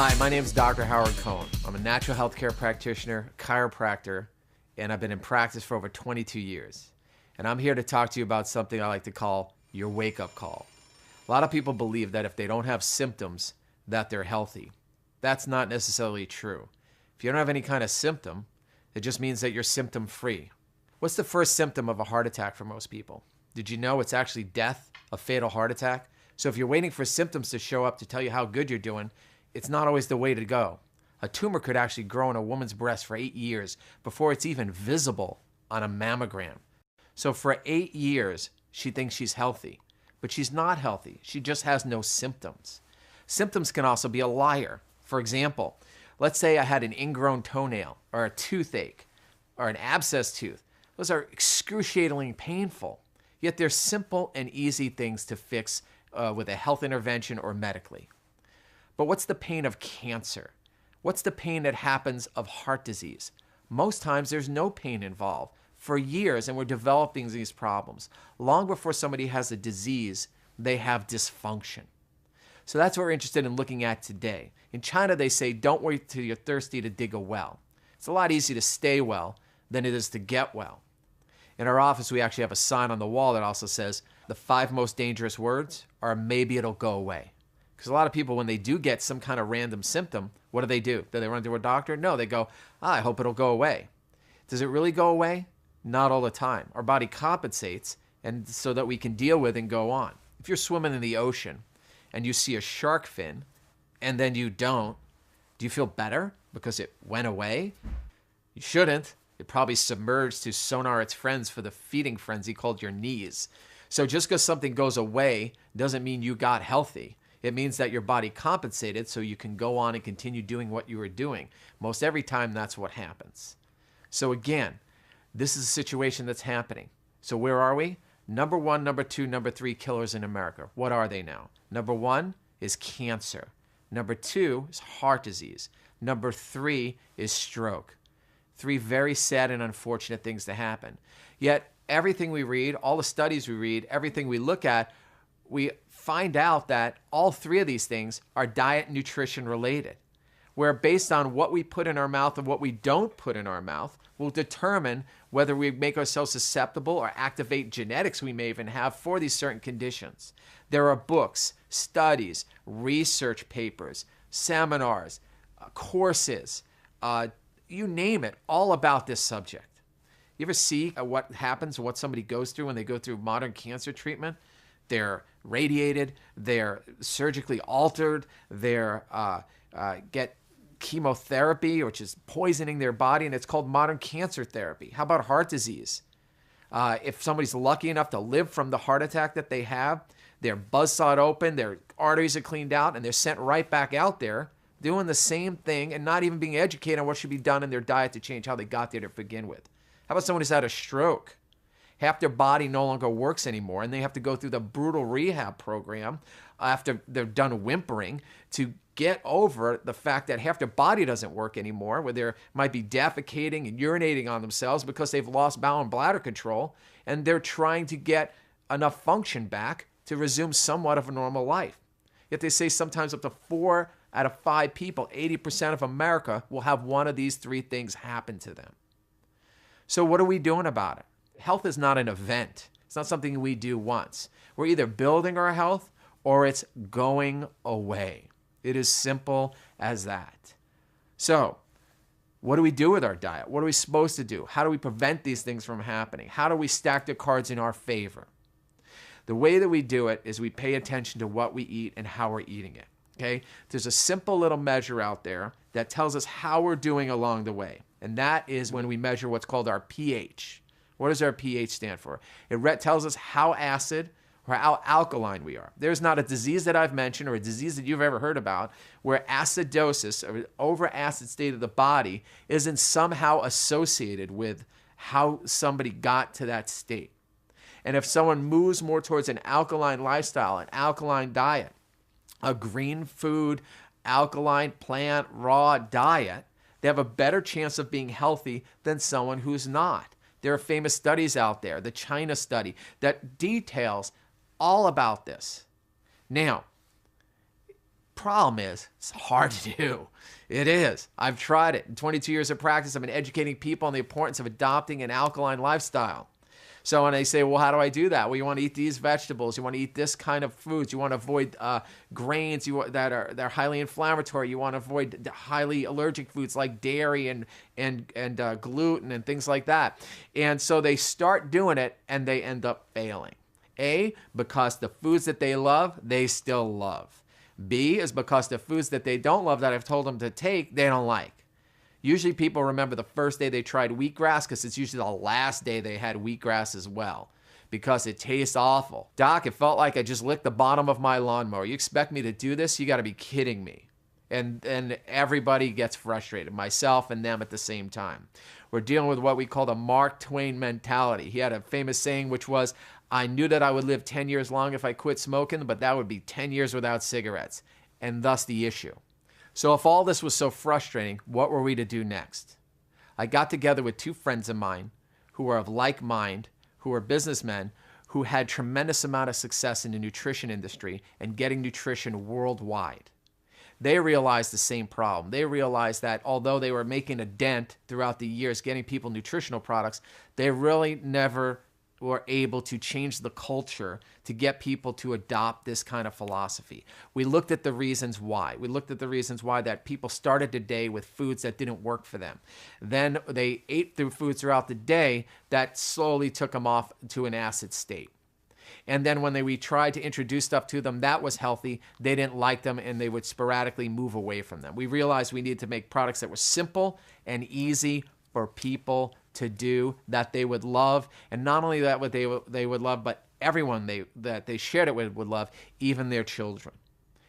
Hi, my name is Dr. Howard Cohn. I'm a natural health care practitioner, chiropractor, and I've been in practice for over 22 years. And I'm here to talk to you about something I like to call your wake-up call. A lot of people believe that if they don't have symptoms, that they're healthy. That's not necessarily true. If you don't have any kind of symptom, it just means that you're symptom-free. What's the first symptom of a heart attack for most people? Did you know it's actually death, a fatal heart attack? So if you're waiting for symptoms to show up to tell you how good you're doing, it's not always the way to go. A tumor could actually grow in a woman's breast for 8 years before it's even visible on a mammogram. So for 8 years, she thinks she's healthy, but she's not healthy. She just has no symptoms. Symptoms can also be a liar. For example, let's say I had an ingrown toenail or a toothache or an abscess tooth. Those are excruciatingly painful, yet they're simple and easy things to fix with a health intervention or medically. But what's the pain of cancer? What's the pain that happens of heart disease? Most times there's no pain involved for years, and we're developing these problems. Long before somebody has a disease, they have dysfunction. So that's what we're interested in looking at today. In China, they say, don't wait till you're thirsty to dig a well. It's a lot easier to stay well than it is to get well. In our office, we actually have a sign on the wall that also says, the 5 most dangerous words are maybe it'll go away. Because a lot of people, when they do get some kind of random symptom, what do? Do they run to a doctor? No, they go, I hope it'll go away. Does it really go away? Not all the time. Our body compensates and so that we can deal with and go on. If you're swimming in the ocean and you see a shark fin and then you don't, do you feel better because it went away? You shouldn't. It probably submerged to sonar its friends for the feeding frenzy called your knees. So just because something goes away doesn't mean you got healthy. It means that your body compensated so you can go on and continue doing what you were doing. Most every time, that's what happens. So again, this is a situation that's happening. So where are we? Number 1, number 2, number 3 killers in America. What are they now? Number 1 is cancer. Number 2 is heart disease. Number 3 is stroke. 3 very sad and unfortunate things to happen. Yet everything we read, all the studies we read, everything we look at, we find out that all 3 of these things are diet and nutrition related, where based on what we put in our mouth and what we don't put in our mouth will determine whether we make ourselves susceptible or activate genetics we may even have for these certain conditions. There are books, studies, research papers, seminars, courses, you name it, all about this subject. You ever see what happens, what somebody goes through when they go through modern cancer treatment? They're radiated, they're surgically altered, they're get chemotherapy, which is poisoning their body, and it's called modern cancer therapy. How about heart disease? If somebody's lucky enough to live from the heart attack that they have, they're buzzsawed open, their arteries are cleaned out, and they're sent right back out there doing the same thing and not even being educated on what should be done in their diet to change how they got there to begin with. How about someone who's had a stroke? Half their body no longer works anymore, and they have to go through the brutal rehab program after they're done whimpering to get over the fact that half their body doesn't work anymore, where they might be defecating and urinating on themselves because they've lost bowel and bladder control, and they're trying to get enough function back to resume somewhat of a normal life. Yet they say sometimes up to 4 out of 5 people, 80% of America, will have one of these 3 things happen to them. So what are we doing about it? Health is not an event. It's not something we do once. We're either building our health or it's going away. It is simple as that. So, what do we do with our diet? What are we supposed to do? How do we prevent these things from happening? How do we stack the cards in our favor? The way that we do it is we pay attention to what we eat and how we're eating it. Okay? There's a simple little measure out there that tells us how we're doing along the way. And that is when we measure what's called our pH. What does our pH stand for? It tells us how acid or how alkaline we are. There's not a disease that I've mentioned or a disease that you've ever heard about where acidosis, or over-acid state of the body, isn't somehow associated with how somebody got to that state. And if someone moves more towards an alkaline lifestyle, an alkaline diet, a green food, alkaline plant, raw diet, they have a better chance of being healthy than someone who's not. There are famous studies out there, the China study, that details all about this. Now, Problem is, it's hard to do. It is. I've tried it. In 22 years of practice, I've been educating people on the importance of adopting an alkaline lifestyle. So when they say, well, how do I do that? Well, you want to eat these vegetables. You want to eat this kind of foods. You want to avoid grains that are highly inflammatory. You want to avoid highly allergic foods like dairy and gluten and things like that. And so they start doing it, and they end up failing. A, because the foods that they love, they still love. B, is because the foods that they don't love that I've told them to take, they don't like. Usually people remember the first day they tried wheatgrass because it's usually the last day they had wheatgrass as well, because it tastes awful. Doc, it felt like I just licked the bottom of my lawnmower. You expect me to do this? You got to be kidding me. And everybody gets frustrated, myself and them at the same time. We're dealing with what we call the Mark Twain mentality. He had a famous saying which was, I knew that I would live 10 years long if I quit smoking, but that would be 10 years without cigarettes, and thus the issue. So if all this was so frustrating, what were we to do next? I got together with two friends of mine who were of like mind, who were businessmen, who had tremendous amount of success in the nutrition industry and getting nutrition worldwide. They realized the same problem. They realized that although they were making a dent throughout the years getting people nutritional products, they really never were able to change the culture to get people to adopt this kind of philosophy. We looked at the reasons why. We looked at the reasons why that people started the day with foods that didn't work for them. Then they ate through foods throughout the day that slowly took them off to an acid state. And then when we tried to introduce stuff to them that was healthy, they didn't like them and they would sporadically move away from them. We realized we needed to make products that were simple and easy for people to do, that they would love, and not only that what they would love, but everyone that they shared it with would love, even their children.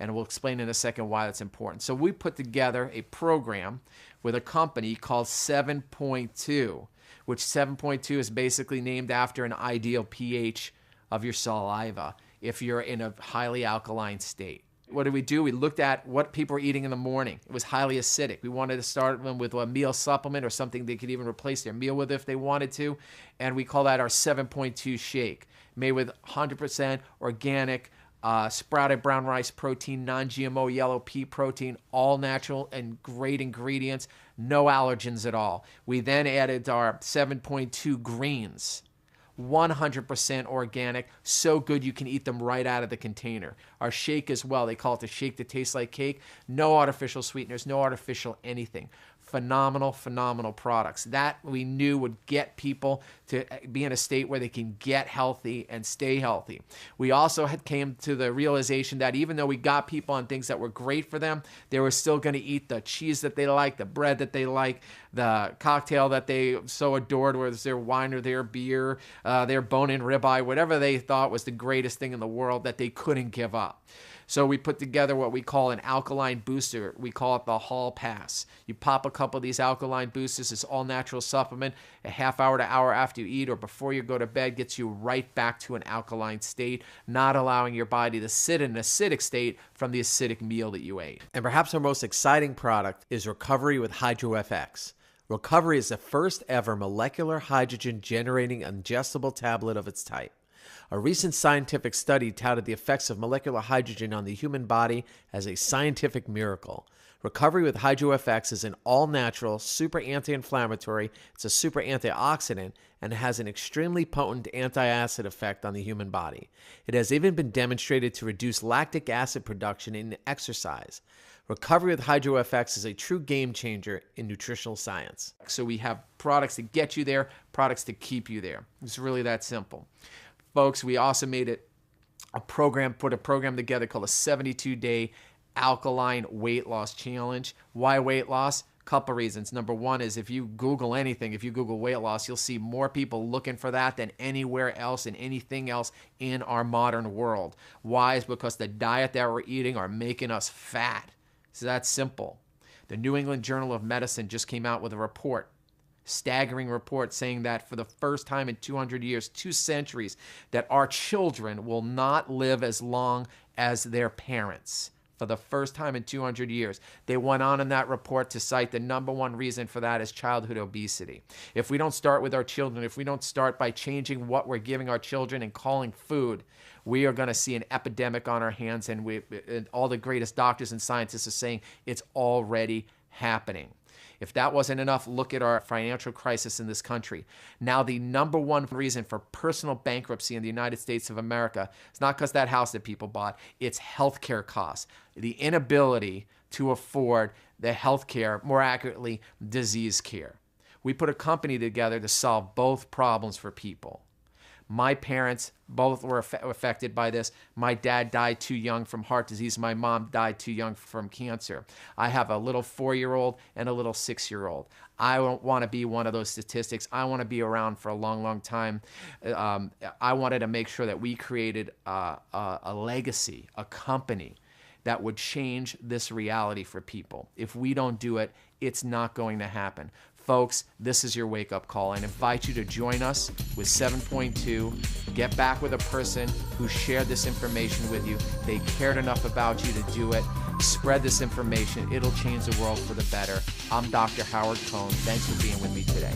And we'll explain in a second why that's important. So we put together a program with a company called 7.2, which 7.2 is basically named after an ideal pH of your saliva if you're in a highly alkaline state. What did we do? We looked at what people were eating in the morning. It was highly acidic. We wanted to start them with a meal supplement or something they could even replace their meal with if they wanted to. And we call that our 7.2 shake, made with 100% organic, sprouted brown rice protein, non-GMO yellow pea protein, all natural and great ingredients, no allergens at all. We then added our 7.2 greens. 100% organic, so good you can eat them right out of the container. Our shake as well, they call it the shake that tastes like cake. No artificial sweeteners, no artificial anything. Phenomenal, phenomenal products. That we knew would get people to be in a state where they can get healthy and stay healthy. We also came to the realization that even though we got people on things that were great for them, they were still going to eat the cheese that they like, the bread that they like, the cocktail that they so adored, whether it's their wine or their beer, their bone-in ribeye, whatever they thought was the greatest thing in the world that they couldn't give up. So we put together what we call an alkaline booster. We call it the Hall Pass. You pop a couple of these alkaline boosters. It's all natural supplement. A half hour to hour after you eat or before you go to bed gets you right back to an alkaline state, not allowing your body to sit in an acidic state from the acidic meal that you ate. And perhaps our most exciting product is Recovery with HydroFX. Recovery is the first ever molecular hydrogen generating ingestible tablet of its type. A recent scientific study touted the effects of molecular hydrogen on the human body as a scientific miracle. Recovery with HydroFX is an all-natural, super anti-inflammatory, it's a super antioxidant, and has an extremely potent anti-acid effect on the human body. It has even been demonstrated to reduce lactic acid production in exercise. Recovery with HydroFX is a true game changer in nutritional science. So we have products to get you there, products to keep you there. It's really that simple. Folks, we also made it put a program together called a 72-day alkaline weight loss challenge. Why weight loss? Couple reasons. Number one is if you Google anything, if you Google weight loss, you'll see more people looking for that than anywhere else and anything else in our modern world. Why? Is because the diet that we're eating are making us fat. So that's simple. The New England Journal of Medicine just came out with a report. Staggering report saying that for the first time in 200 years, 2 centuries, that our children will not live as long as their parents. For the first time in 200 years. They went on in that report to cite the number one reason for that is childhood obesity. If we don't start with our children, if we don't start by changing what we're giving our children and calling food, We are going to see an epidemic on our hands, and all the greatest doctors and scientists are saying it's already happening. If that wasn't enough, look at our financial crisis in this country. Now, the number one reason for personal bankruptcy in the United States of America is not because that house that people bought, it's healthcare costs. The inability to afford the healthcare, more accurately, disease care. We put a company together to solve both problems for people. My parents both were affected by this. My dad died too young from heart disease. My mom died too young from cancer. I have a little 4-year-old and a little 6-year-old. I don't want to be one of those statistics. I want to be around for a long, long time. I wanted to make sure that we created a legacy, a company that would change this reality for people. If we don't do it, it's not going to happen. Folks, this is your wake-up call. I invite you to join us with 7.2. Get back with a person who shared this information with you. They cared enough about you to do it. Spread this information. It'll change the world for the better. I'm Dr. Howard Cohn. Thanks for being with me today.